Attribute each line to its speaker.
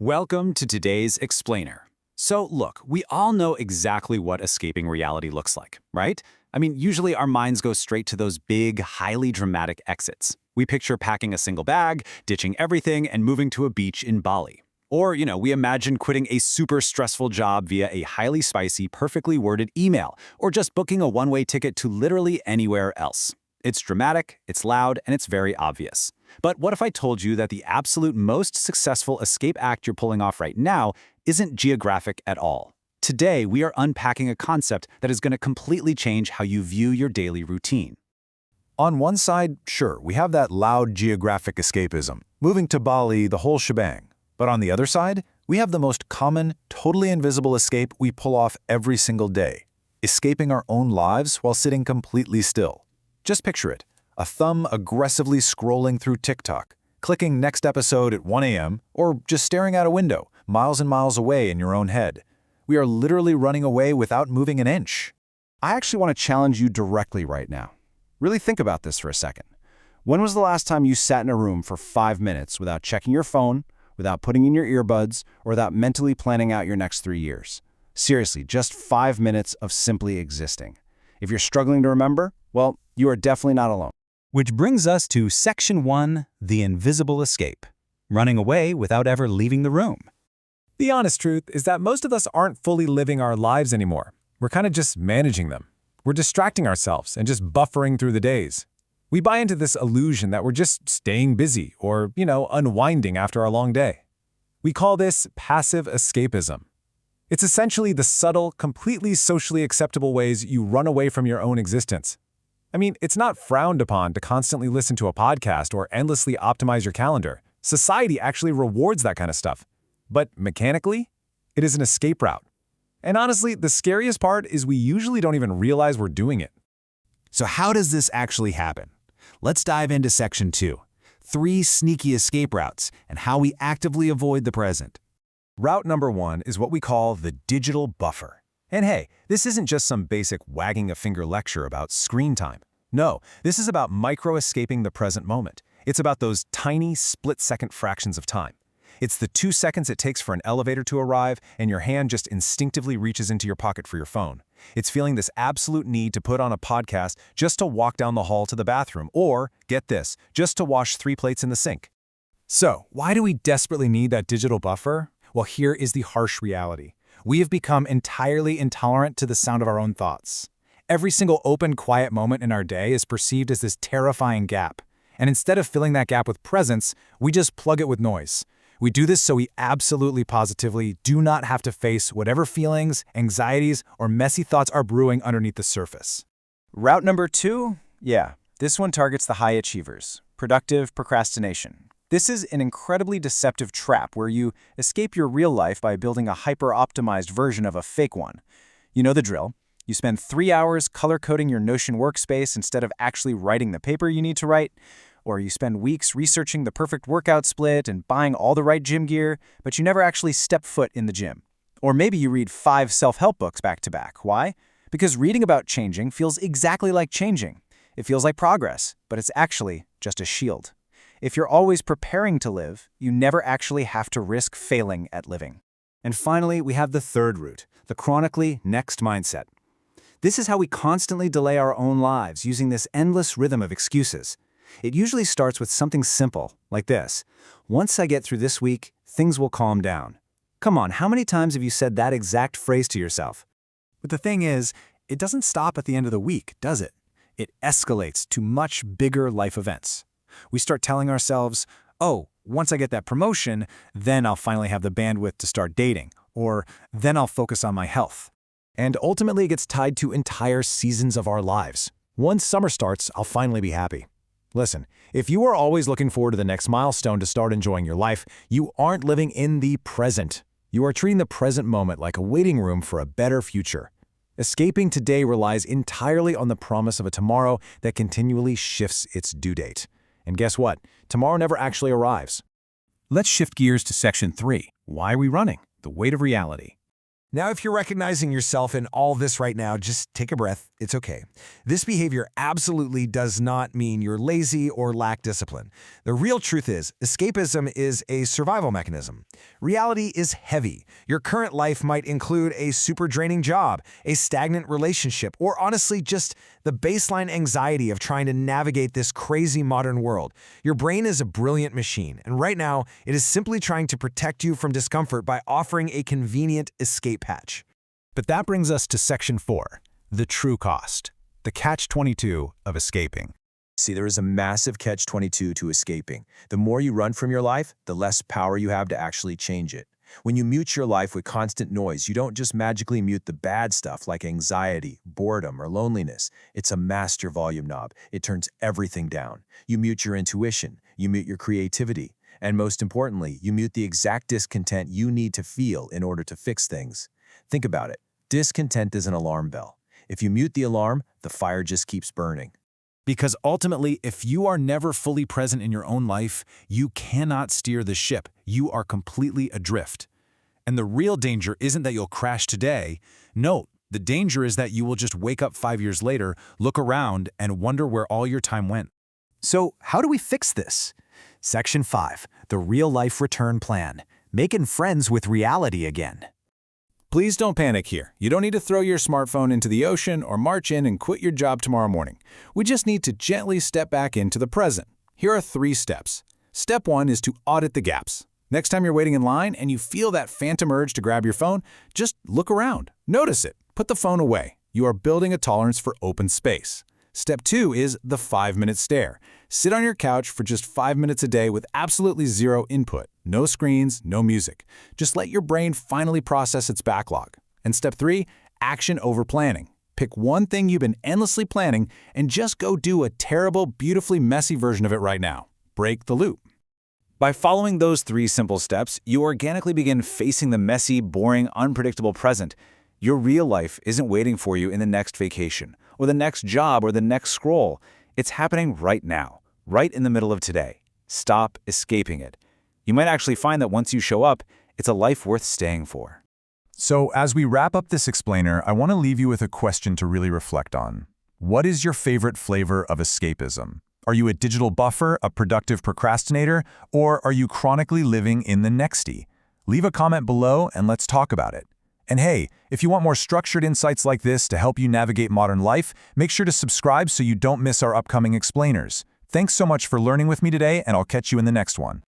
Speaker 1: Welcome to today's explainer. So look, we all know exactly what escaping reality looks like, right? I mean, usually our minds go straight to those big, highly dramatic exits. We picture packing a single bag, ditching everything, and moving to a beach in Bali. Or, we imagine quitting a super stressful job via a highly spicy, perfectly worded email, or just booking a one-way ticket to literally anywhere else. It's dramatic, it's loud, and it's very obvious. But what if I told you that the absolute most successful escape act you're pulling off right now isn't geographic at all? Today, we are unpacking a concept that is going to completely change how you view your daily routine.
Speaker 2: On one side, sure, we have that loud geographic escapism, moving to Bali, the whole shebang. But on the other side, we have the most common, totally invisible escape we pull off every single day, escaping our own lives while sitting completely still. Just picture it, a thumb aggressively scrolling through TikTok, clicking next episode at 1 a.m., or just staring out a window, miles and miles away in your own head. We are literally running away without moving an inch.
Speaker 3: I actually want to challenge you directly right now. Really think about this for a second. When was the last time you sat in a room for 5 minutes without checking your phone, without putting in your earbuds, or without mentally planning out your next 3 years? Seriously, just 5 minutes of simply existing. If you're struggling to remember, well, you are definitely not alone.
Speaker 1: Which brings us to Section 1, the invisible escape. Running away without ever leaving the room.
Speaker 4: The honest truth is that most of us aren't fully living our lives anymore. We're kind of just managing them. We're distracting ourselves and just buffering through the days. We buy into this illusion that we're just staying busy or, unwinding after our long day. We call this passive escapism. It's essentially the subtle, completely socially acceptable ways you run away from your own existence. I mean, it's not frowned upon to constantly listen to a podcast or endlessly optimize your calendar. Society actually rewards that kind of stuff. But mechanically, it is an escape route. And honestly, the scariest part is we usually don't even realize we're doing it.
Speaker 2: So how does this actually happen? Let's dive into Section 2, 3 sneaky escape routes and how we actively avoid the present.
Speaker 4: Route number 1 is what we call the digital buffer. And hey, this isn't just some basic wagging a finger lecture about screen time. No, this is about micro-escaping the present moment. It's about those tiny split-second fractions of time. It's the 2 seconds it takes for an elevator to arrive and your hand just instinctively reaches into your pocket for your phone. It's feeling this absolute need to put on a podcast just to walk down the hall to the bathroom or, get this, just to wash 3 plates in the sink. So, why do we desperately need that digital buffer? Well, here is the harsh reality. We have become entirely intolerant to the sound of our own thoughts. Every single open, quiet moment in our day is perceived as this terrifying gap. And instead of filling that gap with presence, we just plug it with noise. We do this so we absolutely positively do not have to face whatever feelings, anxieties, or messy thoughts are brewing underneath the surface.
Speaker 3: Route number 2? Yeah, this one targets the high achievers. Productive procrastination. This is an incredibly deceptive trap where you escape your real life by building a hyper-optimized version of a fake one. You know the drill. You spend 3 hours color-coding your Notion workspace instead of actually writing the paper you need to write. Or you spend weeks researching the perfect workout split and buying all the right gym gear, but you never actually step foot in the gym. Or maybe you read 5 self-help books back to back. Why? Because reading about changing feels exactly like changing. It feels like progress, but it's actually just a shield. If you're always preparing to live, you never actually have to risk failing at living.
Speaker 1: And finally, we have the third route, the chronically next mindset. This is how we constantly delay our own lives using this endless rhythm of excuses. It usually starts with something simple, like this. Once I get through this week, things will calm down. Come on, how many times have you said that exact phrase to yourself?
Speaker 4: But the thing is, it doesn't stop at the end of the week, does it? It escalates to much bigger life events. We start telling ourselves, oh, once I get that promotion, then I'll finally have the bandwidth to start dating, or then I'll focus on my health. And ultimately it gets tied to entire seasons of our lives. Once summer starts, I'll finally be happy. Listen, if you are always looking forward to the next milestone to start enjoying your life, you aren't living in the present. You are treating the present moment like a waiting room for a better future. Escaping today relies entirely on the promise of a tomorrow that continually shifts its due date. And guess what? Tomorrow never actually arrives.
Speaker 1: Let's shift gears to Section 3. Why are we running? The weight of reality.
Speaker 5: Now, if you're recognizing yourself in all this right now, just take a breath. It's okay. This behavior absolutely does not mean you're lazy or lack discipline. The real truth is, escapism is a survival mechanism. Reality is heavy. Your current life might include a super draining job, a stagnant relationship, or honestly, just the baseline anxiety of trying to navigate this crazy modern world. Your brain is a brilliant machine, and right now, it is simply trying to protect you from discomfort by offering a convenient escape hatch.
Speaker 2: But that brings us to Section 4, the true cost, the catch-22 of escaping.
Speaker 3: See, there is a massive catch-22 to escaping. The more you run from your life, the less power you have to actually change it. When you mute your life with constant noise, you don't just magically mute the bad stuff like anxiety, boredom, or loneliness. It's a master volume knob. It turns everything down. You mute your intuition. You mute your creativity. And most importantly, you mute the exact discontent you need to feel in order to fix things. Think about it. Discontent is an alarm bell. If you mute the alarm, the fire just keeps burning.
Speaker 2: Because ultimately, if you are never fully present in your own life, you cannot steer the ship. You are completely adrift. And the real danger isn't that you'll crash today. No, the danger is that you will just wake up 5 years later, look around, and wonder where all your time went.
Speaker 1: So how do we fix this? Section 5, the real-life return plan. Making friends with reality again.
Speaker 2: Please don't panic here. You don't need to throw your smartphone into the ocean or march in and quit your job tomorrow morning. We just need to gently step back into the present. Here are 3 steps. Step 1 is to audit the gaps. Next time you're waiting in line and you feel that phantom urge to grab your phone, just look around. Notice it. Put the phone away. You are building a tolerance for open space. Step 2 is the 5-minute stare. Sit on your couch for just 5 minutes a day with absolutely zero input. No screens, no music. Just let your brain finally process its backlog. And step 3, action over planning. Pick one thing you've been endlessly planning and just go do a terrible, beautifully messy version of it right now. Break the loop. By following those 3 simple steps, you organically begin facing the messy, boring, unpredictable present. Your real life isn't waiting for you in the next vacation, or the next job, or the next scroll. It's happening right now, right in the middle of today. Stop escaping it. You might actually find that once you show up, it's a life worth staying for.
Speaker 4: So as we wrap up this explainer, I want to leave you with a question to really reflect on. What is your favorite flavor of escapism? Are you a digital buffer, a productive procrastinator, or are you chronically living in the nexty? Leave a comment below and let's talk about it. And hey, if you want more structured insights like this to help you navigate modern life, make sure to subscribe so you don't miss our upcoming explainers. Thanks so much for learning with me today, and I'll catch you in the next one.